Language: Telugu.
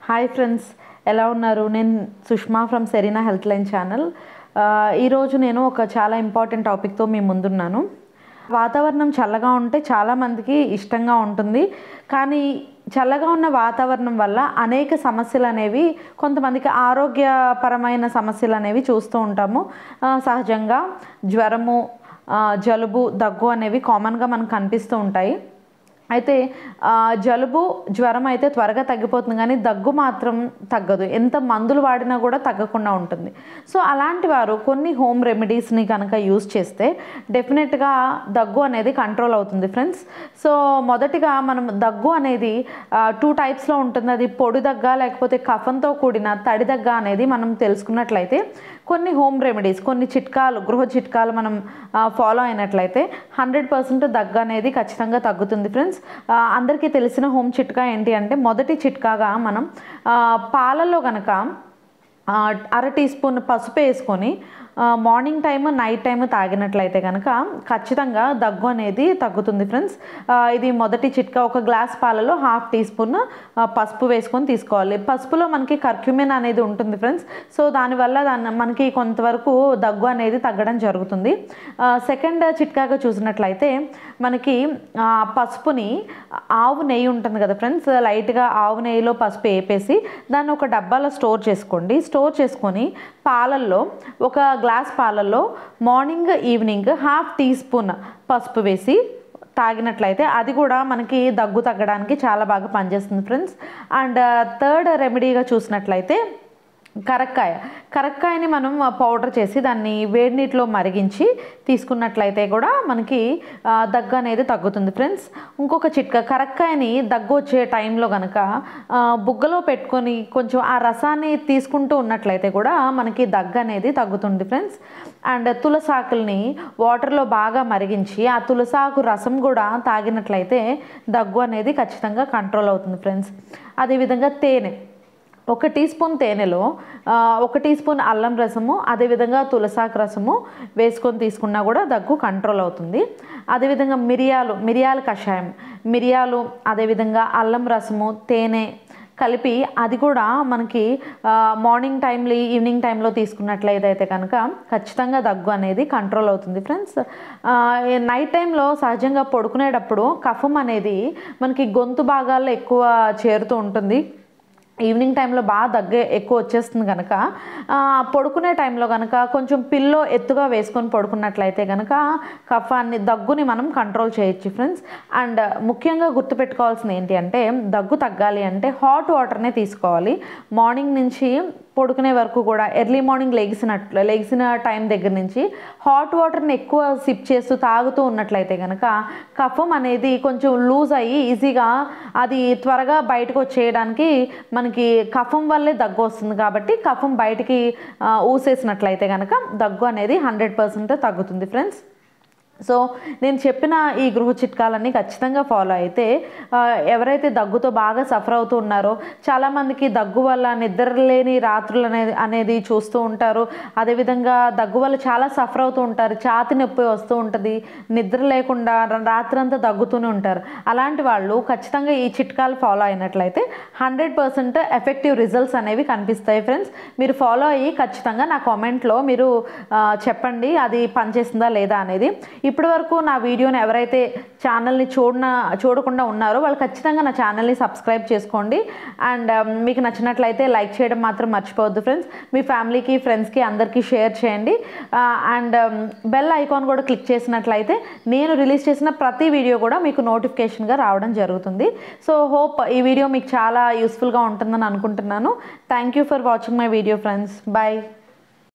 హాయ్ ఫ్రెండ్స్, ఎలా ఉన్నారు? నేను Sushma from Serena health line channel. ఈరోజు నేను ఒక చాలా ఇంపార్టెంట్ టాపిక్తో మీ ముందున్నాను. వాతావరణం చల్లగా ఉంటే చాలామందికి ఇష్టంగా ఉంటుంది. కానీ చల్లగా ఉన్న వాతావరణం వల్ల అనేక సమస్యలు అనేవి, కొంతమందికి ఆరోగ్యపరమైన సమస్యలు అనేవి చూస్తూ ఉంటాము. సహజంగా జ్వరము, జలుబు, దగ్గు అనేవి కామన్గా మనకు కనిపిస్తూ ఉంటాయి. అయితే జలుబు, జ్వరం అయితే త్వరగా తగ్గిపోతుంది, కానీ దగ్గు మాత్రం తగ్గదు. ఎంత మందులు వాడినా కూడా తగ్గకుండా ఉంటుంది. సో అలాంటి వారు కొన్ని హోమ్ రెమెడీస్ని కనుక యూజ్ చేస్తే డెఫినెట్గా దగ్గు అనేది కంట్రోల్ అవుతుంది ఫ్రెండ్స్. సో మొదటిగా మనం దగ్గు అనేది 2 టైప్స్లో ఉంటుంది. అది పొడి దగ్గ, లేకపోతే కఫంతో కూడిన తడి దగ్గ అనేది మనం తెలుసుకున్నట్లయితే కొన్ని హోమ్ రెమెడీస్, కొన్ని చిట్కాలు, గృహ చిట్కాలు మనం ఫాలో అయినట్లయితే 100% దగ్గు అనేది ఖచ్చితంగా తగ్గుతుంది ఫ్రెండ్స్. అందరికీ తెలిసిన హోమ్ చిట్కా ఏంటి అంటే, మొదటి చిట్కాగా మనం పాలల్లో కనుక 1/2 టీ స్పూన్ పసుపు వేసుకొని మార్నింగ్ టైము, నైట్ టైము తాగినట్లయితే కనుక ఖచ్చితంగా దగ్గు అనేది తగ్గుతుంది ఫ్రెండ్స్. ఇది మొదటి చిట్కా. ఒక గ్లాస్ పాలలో 1/2 టీ స్పూన్ పసుపు వేసుకొని తీసుకోవాలి. పసుపులో మనకి కర్క్యూమిన్ అనేది ఉంటుంది ఫ్రెండ్స్. సో దానివల్ల మనకి కొంతవరకు దగ్గు అనేది తగ్గడం జరుగుతుంది. సెకండ్ చిట్కాగా చూసినట్లయితే మనకి పసుపుని, ఆవు నెయ్యి ఉంటుంది కదా ఫ్రెండ్స్, లైట్గా ఆవు నెయ్యిలో పసుపు వేపేసి దాన్ని ఒక డబ్బాలో స్టోర్ చేసుకోండి. స్టోర్ చేసుకొని పాలల్లో, ఒక గ్లాస్ పాలల్లో మార్నింగ్, ఈవినింగ్ 1/2 టీ స్పూన్ పసుపు వేసి తాగినట్లయితే అది కూడా మనకి దగ్గు తగ్గడానికి చాలా బాగా పనిచేస్తుంది ఫ్రెండ్స్. అండ్ థర్డ్ రెమెడీగా చూసినట్లయితే కరక్కాయని మనం పౌడర్ చేసి దాన్ని వేడి నీటిలో మరిగించి తీసుకున్నట్లయితే కూడా మనకి దగ్గు అనేది తగ్గుతుంది ఫ్రెండ్స్. ఇంకొక చిట్కా, కరక్కాయని దగ్గు వచ్చే టైంలో కనుక బుగ్గలో పెట్టుకొని కొంచెం ఆ రసాన్ని తీసుకుంటూ ఉన్నట్లయితే కూడా మనకి దగ్గు అనేది తగ్గుతుంది ఫ్రెండ్స్. అండ్ తులసాకుల్ని వాటర్లో బాగా మరిగించి ఆ తులసాకు రసం కూడా తాగినట్లయితే దగ్గు అనేది ఖచ్చితంగా కంట్రోల్ అవుతుంది ఫ్రెండ్స్. అదేవిధంగా తేనె, 1 టీ స్పూన్ తేనెలో 1 టీ స్పూన్ అల్లం రసము, అదేవిధంగా తులసాకు రసము వేసుకొని తీసుకున్నా కూడా దగ్గు కంట్రోల్ అవుతుంది. అదేవిధంగా మిరియాల కషాయం, మిరియాలు, అదేవిధంగా అల్లం రసము, తేనె కలిపి అది కూడా మనకి మార్నింగ్ టైంలో, ఈవినింగ్ టైంలో తీసుకున్నట్లయితే కనుక ఖచ్చితంగా దగ్గు అనేది కంట్రోల్ అవుతుంది ఫ్రెండ్స్. నైట్ టైంలో సహజంగా పడుకునేటప్పుడు కఫం అనేది మనకి గొంతు భాగాల్లో ఎక్కువ చేరుతూ ఉంటుంది. ఈవినింగ్ టైంలో బాగా దగ్గు ఎక్కువ వచ్చేస్తుంది కనుక పడుకునే టైంలో కనుక కొంచెం పిల్లో ఎత్తుగా వేసుకొని పడుకున్నట్లయితే కనుక కఫాన్ని, దగ్గుని మనం కంట్రోల్ చేయొచ్చు ఫ్రెండ్స్. అండ్ ముఖ్యంగా గుర్తుపెట్టుకోవాల్సింది ఏంటి అంటే, దగ్గు తగ్గాలి అంటే హాట్ వాటర్నే తీసుకోవాలి. మార్నింగ్ నుంచి పడుకునే వరకు కూడా, ఎర్లీ మార్నింగ్ లెగిసిన టైం దగ్గర నుంచి హాట్ వాటర్ని ఎక్కువ సిప్ చేస్తూ తాగుతూ ఉన్నట్లయితే కనుక కఫం అనేది కొంచెం లూజ్ అయ్యి ఈజీగా అది త్వరగా బయటకు వచ్చేయడానికి, మనకి కఫం వల్లే దగ్గు వస్తుంది కాబట్టి కఫం బయటికి ఊసేసినట్లయితే కనుక దగ్గు అనేది 100% తగ్గుతుంది ఫ్రెండ్స్. సో నేను చెప్పిన ఈ గృహ చిట్కాలన్నీ ఖచ్చితంగా ఫాలో అయితే, ఎవరైతే దగ్గుతో బాగా సఫర్ అవుతూ ఉన్నారో, చాలామందికి దగ్గు వల్ల నిద్రలేని రాత్రులు అనేది చూస్తూ ఉంటారు. అదేవిధంగా దగ్గు వల్ల చాలా సఫర్ అవుతూ ఉంటారు. ఛాతి నొప్పి వస్తూ ఉంటుంది, నిద్ర లేకుండా రాత్రంతా దగ్గుతూనే ఉంటారు. అలాంటి వాళ్ళు ఖచ్చితంగా ఈ చిట్కాలు ఫాలో అయినట్లయితే 100% ఎఫెక్టివ్ రిజల్ట్స్ అనేవి కనిపిస్తాయి ఫ్రెండ్స్. మీరు ఫాలో అయ్యి ఖచ్చితంగా నా కామెంట్లో మీరు చెప్పండి అది పనిచేస్తుందా లేదా అనేది. ఇప్పటి వరకు నా వీడియోని ఎవరైతే ఛానల్ని చూడకుండా ఉన్నారో వాళ్ళు ఖచ్చితంగా నా ఛానల్ని సబ్స్క్రైబ్ చేసుకోండి. అండ్ మీకు నచ్చినట్లయితే లైక్ చేయడం మాత్రం మర్చిపోవద్దు ఫ్రెండ్స్. మీ ఫ్యామిలీకి, ఫ్రెండ్స్కి అందరికీ షేర్ చేయండి. అండ్ బెల్ ఐకాన్ కూడా క్లిక్ చేసినట్లయితే నేను రిలీజ్ చేసిన ప్రతి వీడియో కూడా మీకు నోటిఫికేషన్గా రావడం జరుగుతుంది. సో హోప్ ఈ వీడియో మీకు చాలా యూస్ఫుల్గా ఉంటుందని అనుకుంటున్నాను. Thank you for watching my video friends. Bye.